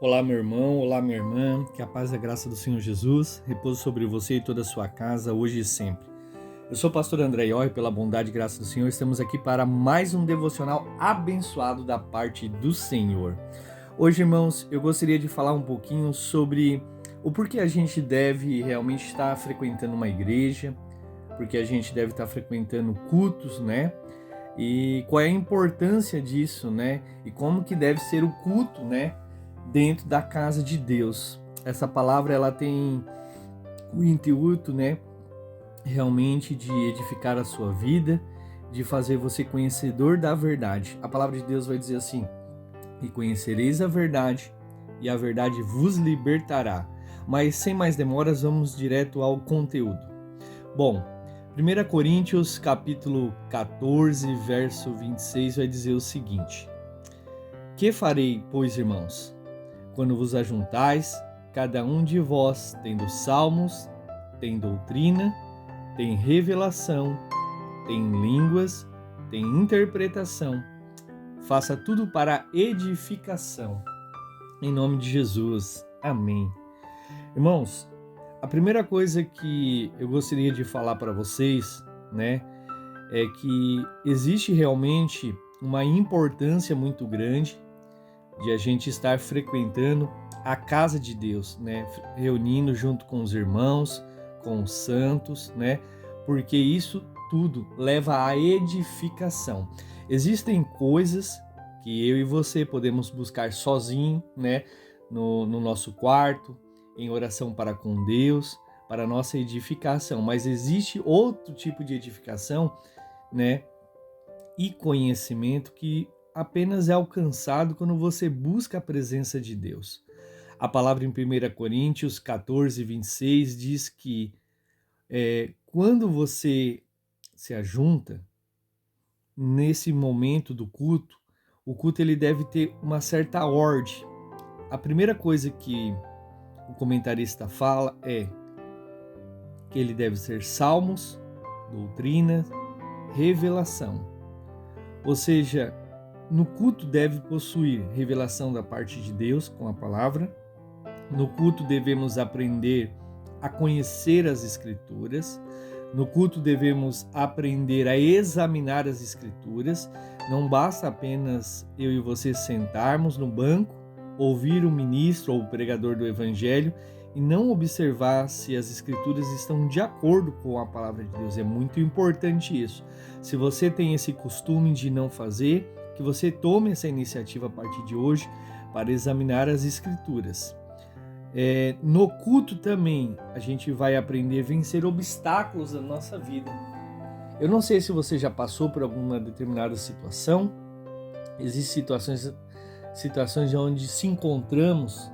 Olá, meu irmão, olá, minha irmã, que a paz e a graça do Senhor Jesus repouse sobre você e toda a sua casa, hoje e sempre. Eu sou o pastor André Ioi, pela bondade e graça do Senhor, estamos aqui para mais um devocional abençoado da parte do Senhor. Hoje, irmãos, eu gostaria de falar um pouquinho sobre o porquê a gente deve realmente estar frequentando uma igreja, porque a gente deve estar frequentando cultos, né? E qual é a importância disso, né? E como que deve ser o culto, né? Dentro da casa de Deus. Essa palavra ela tem o intuito, né, realmente de edificar a sua vida, de fazer você conhecedor da verdade. A palavra de Deus vai dizer assim: "E conhecereis a verdade, e a verdade vos libertará." Mas sem mais demoras, vamos direto ao conteúdo. Bom, 1 Coríntios capítulo 14, verso 26 vai dizer o seguinte: "Que farei, pois, irmãos? Quando vos ajuntais, cada um de vós tendo salmos, tem doutrina, tem revelação, tem línguas, tem interpretação. Faça tudo para edificação." Em nome de Jesus. Amém. Irmãos, a primeira coisa que eu gostaria de falar para vocês, né, é que existe realmente uma importância muito grande de a gente estar frequentando a casa de Deus, né? Reunindo junto com os irmãos, com os santos, né? Porque isso tudo leva à edificação. Existem coisas que eu e você podemos buscar sozinho, né? No nosso quarto, em oração para com Deus, para a nossa edificação. Mas existe outro tipo de edificação, né? E conhecimento que apenas é alcançado quando você busca a presença de Deus. A palavra em 1 Coríntios 14, 26 diz que quando você se ajunta, nesse momento do culto, o culto ele deve ter uma certa ordem. A primeira coisa que o comentarista fala é que ele deve ser salmos, doutrina, revelação. Ou seja, no culto deve possuir revelação da parte de Deus com a palavra. No culto devemos aprender a conhecer as Escrituras. No culto devemos aprender a examinar as Escrituras. Não basta apenas eu e você sentarmos no banco, ouvir o ministro ou o pregador do Evangelho e não observar se as Escrituras estão de acordo com a palavra de Deus. É muito importante isso. Se você tem esse costume de não fazer, que você tome essa iniciativa a partir de hoje para examinar as Escrituras. No culto também a gente vai aprender a vencer obstáculos da nossa vida. Eu não sei se você já passou por alguma determinada situação. Existem situações onde se encontramos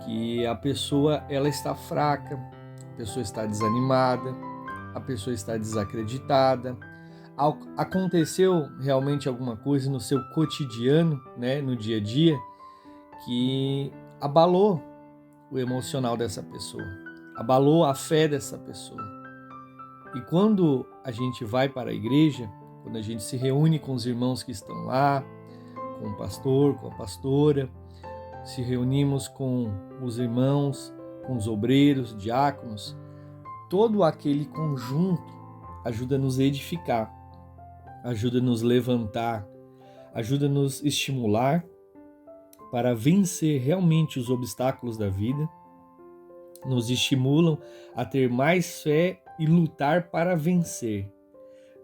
que a pessoa ela está fraca, a pessoa está desanimada, a pessoa está desacreditada. Aconteceu realmente alguma coisa no seu cotidiano, né, no dia a dia, que abalou o emocional dessa pessoa, abalou a fé dessa pessoa. E quando a gente vai para a igreja, quando a gente se reúne com os irmãos que estão lá, com o pastor, com a pastora, se reunimos com os irmãos, com os obreiros, diáconos, todo aquele conjunto ajuda a nos edificar, ajuda a nos levantar, ajuda a nos estimular para vencer realmente os obstáculos da vida, nos estimulam a ter mais fé e lutar para vencer.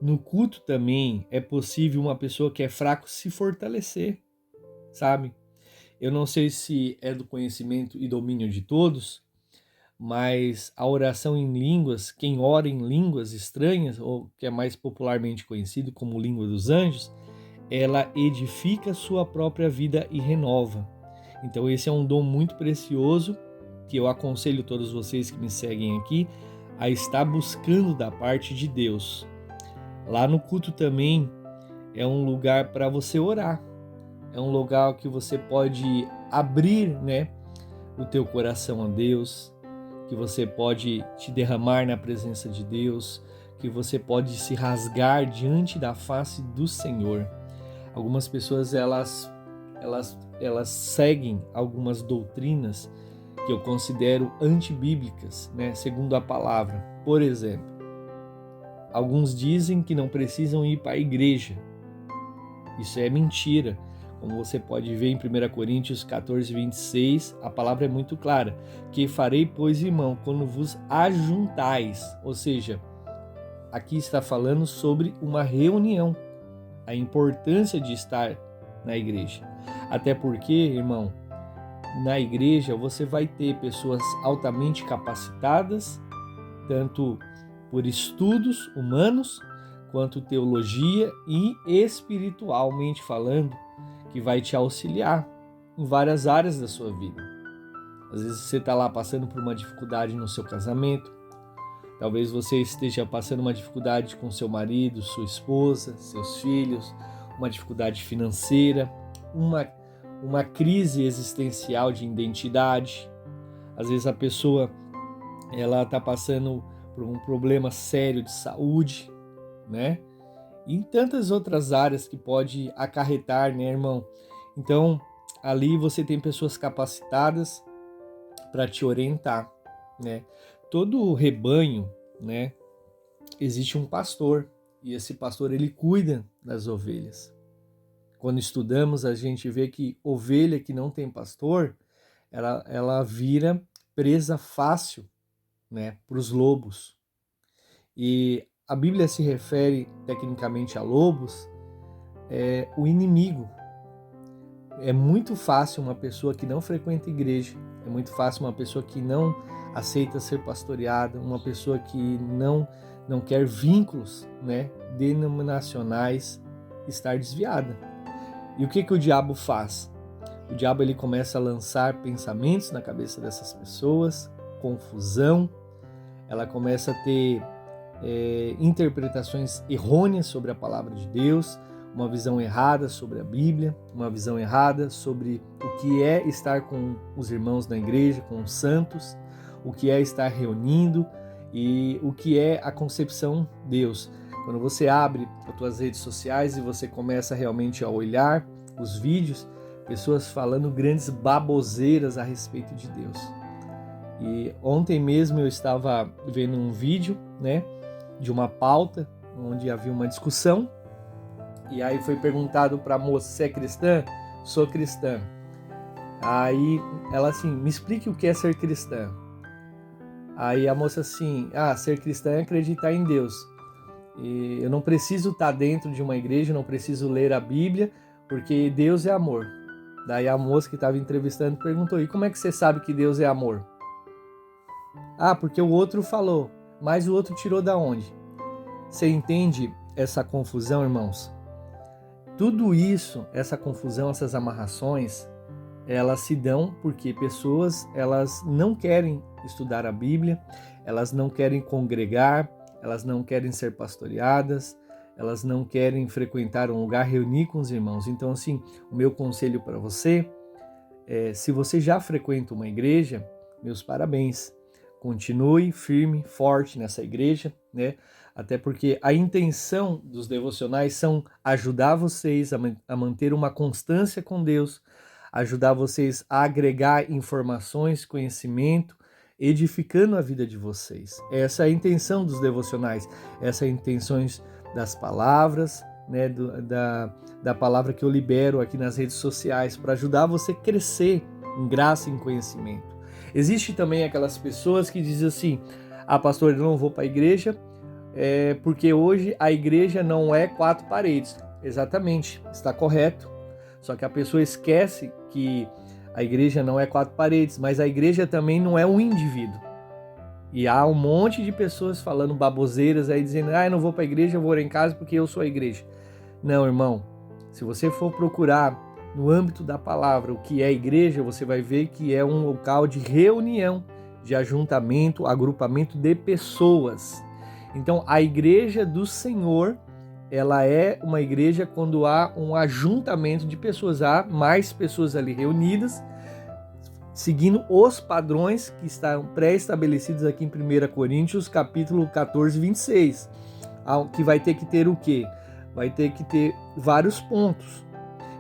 No culto também é possível uma pessoa que é fraca se fortalecer, sabe? Eu não sei se é do conhecimento e domínio de todos, mas a oração em línguas, quem ora em línguas estranhas, ou que é mais popularmente conhecido como língua dos anjos, ela edifica a sua própria vida e renova. Então esse é um dom muito precioso que eu aconselho todos vocês que me seguem aqui a estar buscando da parte de Deus. Lá no culto também é um lugar para você orar. É um lugar que você pode abrir, né, o teu coração a Deus, que você pode te derramar na presença de Deus, que você pode se rasgar diante da face do Senhor. Algumas pessoas elas elas seguem algumas doutrinas que eu considero antibíblicas, né, segundo a palavra. Por exemplo, alguns dizem que não precisam ir para a igreja. Isso é mentira. Como você pode ver em 1 Coríntios 14, 26, a palavra é muito clara. Que farei, pois, irmão, quando vos ajuntais. Ou seja, aqui está falando sobre uma reunião. A importância de estar na igreja. Até porque, irmão, na igreja você vai ter pessoas altamente capacitadas, tanto por estudos humanos, quanto teologia e espiritualmente falando, que vai te auxiliar em várias áreas da sua vida. Às vezes você está lá passando por uma dificuldade no seu casamento, talvez você esteja passando uma dificuldade com seu marido, sua esposa, seus filhos, uma dificuldade financeira, uma crise existencial de identidade. Às vezes a pessoa ela está passando por um problema sério de saúde, né? E em tantas outras áreas que pode acarretar, né, irmão? Então, ali você tem pessoas capacitadas para te orientar, né? Todo rebanho, né, existe um pastor, e esse pastor ele cuida das ovelhas. Quando estudamos, a gente vê que ovelha que não tem pastor, ela vira presa fácil, né, para os lobos. E a Bíblia se refere tecnicamente a lobos, o inimigo. É muito fácil uma pessoa que não frequenta igreja, é muito fácil uma pessoa que não aceita ser pastoreada, uma pessoa que não quer vínculos, né, denominacionais, estar desviada. E o que o diabo faz? O diabo ele começa a lançar pensamentos na cabeça dessas pessoas, confusão, ela começa a ter interpretações errôneas sobre a palavra de Deus, uma visão errada sobre a Bíblia, uma visão errada sobre o que é estar com os irmãos na igreja, com os santos, o que é estar reunindo e o que é a concepção de Deus. Quando você abre as suas redes sociais e você começa realmente a olhar os vídeos, pessoas falando grandes baboseiras a respeito de Deus. E ontem mesmo eu estava vendo um vídeo, né, de uma pauta onde havia uma discussão e aí foi perguntado para a moça: você é cristã? Sou cristã. Aí ela assim: me explique o que é ser cristã. Aí a moça assim: ser cristã é acreditar em Deus. E eu não preciso estar dentro de uma igreja, não preciso ler a Bíblia, porque Deus é amor. Daí a moça que estava entrevistando perguntou: e como é que você sabe que Deus é amor? Porque o outro falou, mas o outro tirou da onde? Você entende essa confusão, irmãos? Tudo isso, essa confusão, essas amarrações, elas se dão porque pessoas, elas não querem estudar a Bíblia, elas não querem congregar, elas não querem ser pastoreadas, elas não querem frequentar um lugar, reunir com os irmãos. Então, assim, o meu conselho para você se você já frequenta uma igreja, meus parabéns. Continue firme, forte nessa igreja, né? Até porque a intenção dos devocionais são ajudar vocês a manter uma constância com Deus, ajudar vocês a agregar informações, conhecimento, edificando a vida de vocês. Essa é a intenção dos devocionais, essa é a intenção das palavras, né, da palavra que eu libero aqui nas redes sociais para ajudar você a crescer em graça e em conhecimento. Existe também aquelas pessoas que dizem assim: pastor, eu não vou para a igreja porque hoje a igreja não é 4 paredes. Exatamente, está correto. Só que a pessoa esquece que a igreja não é 4 paredes, mas a igreja também não é um indivíduo. E há um monte de pessoas falando baboseiras aí, dizendo: eu não vou para a igreja, eu vou orar em casa porque eu sou a igreja. Não, irmão, se você for procurar no âmbito da palavra o que é igreja, você vai ver que é um local de reunião, de ajuntamento, agrupamento de pessoas. Então, a igreja do Senhor, ela é uma igreja quando há um ajuntamento de pessoas, há mais pessoas ali reunidas, seguindo os padrões que estão pré-estabelecidos aqui em 1 Coríntios, capítulo 14, 26, que vai ter que ter o quê? Vai ter que ter vários pontos.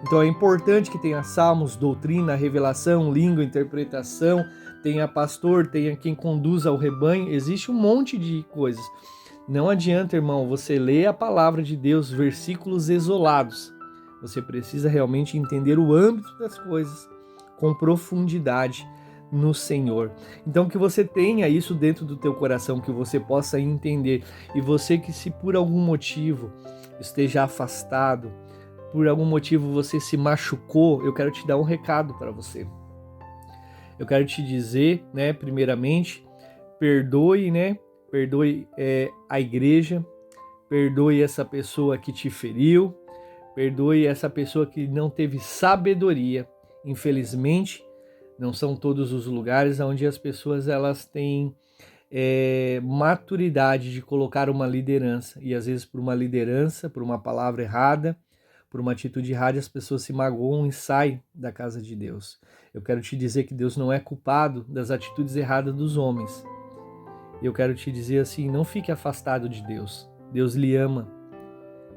Então é importante que tenha salmos, doutrina, revelação, língua, interpretação, tenha pastor, tenha quem conduza o rebanho, existe um monte de coisas. Não adianta, irmão, você ler a palavra de Deus, versículos isolados. Você precisa realmente entender o âmbito das coisas com profundidade no Senhor. Então que você tenha isso dentro do teu coração, que você possa entender. E você que se por algum motivo esteja afastado, por algum motivo você se machucou, eu quero te dar um recado para você. Eu quero te dizer, primeiramente, perdoe, Perdoe a igreja, perdoe essa pessoa que te feriu, perdoe essa pessoa que não teve sabedoria. Infelizmente, não são todos os lugares onde as pessoas elas têm maturidade de colocar uma liderança. E às vezes por uma liderança, por uma palavra errada, por uma atitude errada, as pessoas se magoam e saem da casa de Deus. Eu quero te dizer que Deus não é culpado das atitudes erradas dos homens. Eu quero te dizer assim, não fique afastado de Deus. Deus lhe ama.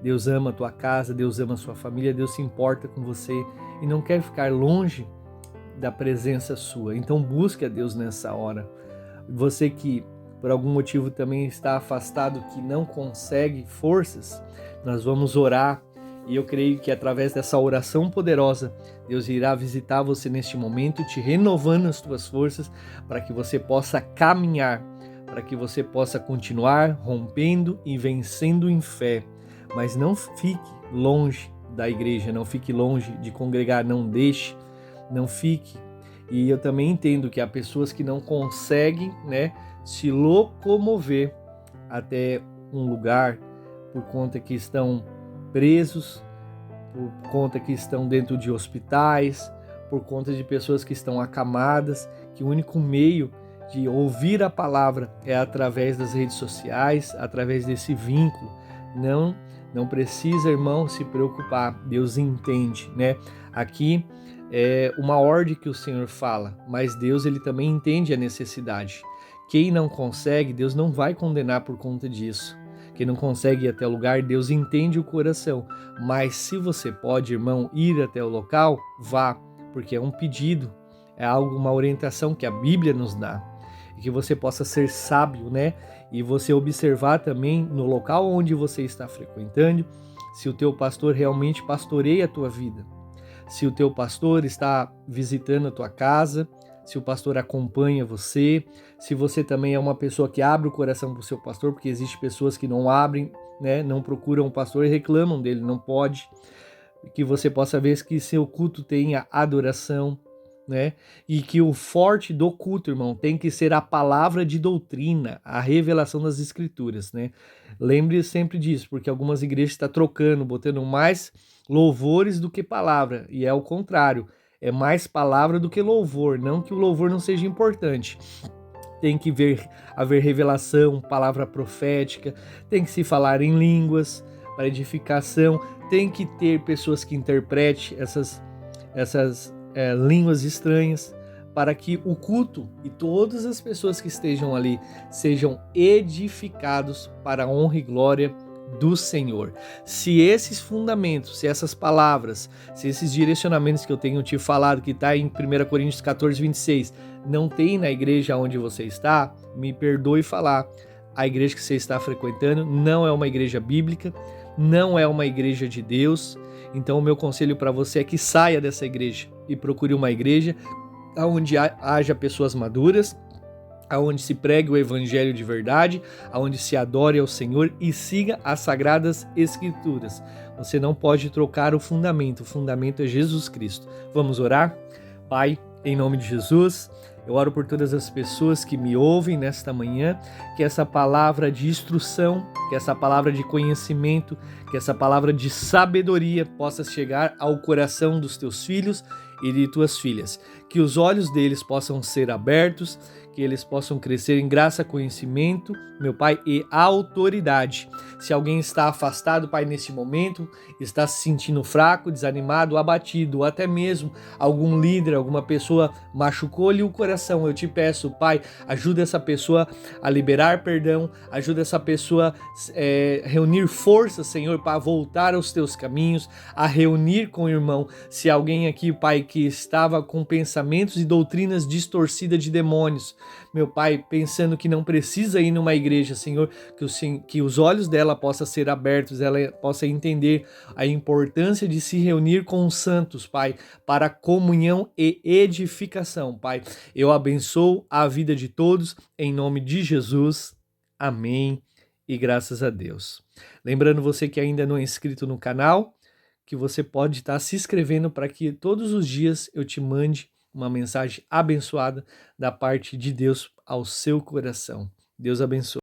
Deus ama a tua casa, Deus ama a sua família, Deus se importa com você e não quer ficar longe da presença sua. Então busque a Deus nessa hora. Você que por algum motivo também está afastado, que não consegue forças, nós vamos orar. E eu creio que através dessa oração poderosa, Deus irá visitar você neste momento, te renovando as tuas forças para que você possa caminhar, para que você possa continuar rompendo e vencendo em fé. Mas não fique longe da igreja, não fique longe de congregar, não deixe, não fique. E eu também entendo que há pessoas que não conseguem, se locomover até um lugar por conta que estão presos, por conta que estão dentro de hospitais, por conta de pessoas que estão acamadas, que o único meio de ouvir a palavra é através das redes sociais, através desse vínculo. Não precisa, irmão, se preocupar. Deus entende, Aqui é uma ordem que o Senhor fala, mas Deus ele também entende a necessidade. Quem não consegue, Deus não vai condenar por conta disso. Quem não consegue ir até o lugar, Deus entende o coração. Mas se você pode, irmão, ir até o local, vá, porque é um pedido, é algo, uma orientação que a Bíblia nos dá. E que você possa ser sábio, E você observar também no local onde você está frequentando, se o teu pastor realmente pastoreia a tua vida. Se o teu pastor está visitando a tua casa, se o pastor acompanha você, se você também é uma pessoa que abre o coração para o seu pastor, porque existem pessoas que não abrem, não procuram o pastor e reclamam dele, não pode. Que você possa ver que seu culto tenha adoração, E que o forte do culto, irmão, tem que ser a palavra de doutrina, a revelação das escrituras, Lembre sempre disso, porque algumas igrejas estão trocando, botando mais louvores do que palavra, e é o contrário, é mais palavra do que louvor, não que o louvor não seja importante. Tem que haver revelação, palavra profética, tem que se falar em línguas para edificação, tem que ter pessoas que interpretem essas línguas estranhas, para que o culto e todas as pessoas que estejam ali sejam edificados para a honra e glória do Senhor. Se esses fundamentos, se essas palavras, se esses direcionamentos que eu tenho te falado, que está em 1 Coríntios 14, 26, não tem na igreja onde você está, me perdoe falar, a igreja que você está frequentando não é uma igreja bíblica, não é uma igreja de Deus. Então o meu conselho para você é que saia dessa igreja e procure uma igreja onde haja pessoas maduras, onde se pregue o evangelho de verdade, onde se adore ao Senhor e siga as sagradas escrituras. Você não pode trocar o fundamento é Jesus Cristo. Vamos orar? Pai, em nome de Jesus, eu oro por todas as pessoas que me ouvem nesta manhã, que essa palavra de instrução, que essa palavra de conhecimento, que essa palavra de sabedoria possa chegar ao coração dos teus filhos e de tuas filhas, que os olhos deles possam ser abertos, que eles possam crescer em graça, conhecimento, meu Pai, e autoridade. Se alguém está afastado, Pai, nesse momento, está se sentindo fraco, desanimado, abatido, ou até mesmo algum líder, alguma pessoa machucou-lhe o coração, eu te peço, Pai, ajuda essa pessoa a liberar perdão, ajuda essa pessoa a reunir forças, Senhor, para voltar aos teus caminhos, a reunir com o irmão. Se alguém aqui, Pai, que estava com pensamentos e doutrinas distorcidas de demônios, meu Pai, pensando que não precisa ir numa igreja, Senhor, que os olhos dela possam ser abertos, ela possa entender a importância de se reunir com os santos, Pai, para comunhão e edificação, Pai. Eu abençoo a vida de todos, em nome de Jesus. Amém e graças a Deus. Lembrando você que ainda não é inscrito no canal, que você pode estar se inscrevendo para que todos os dias eu te mande uma mensagem abençoada da parte de Deus ao seu coração. Deus abençoe.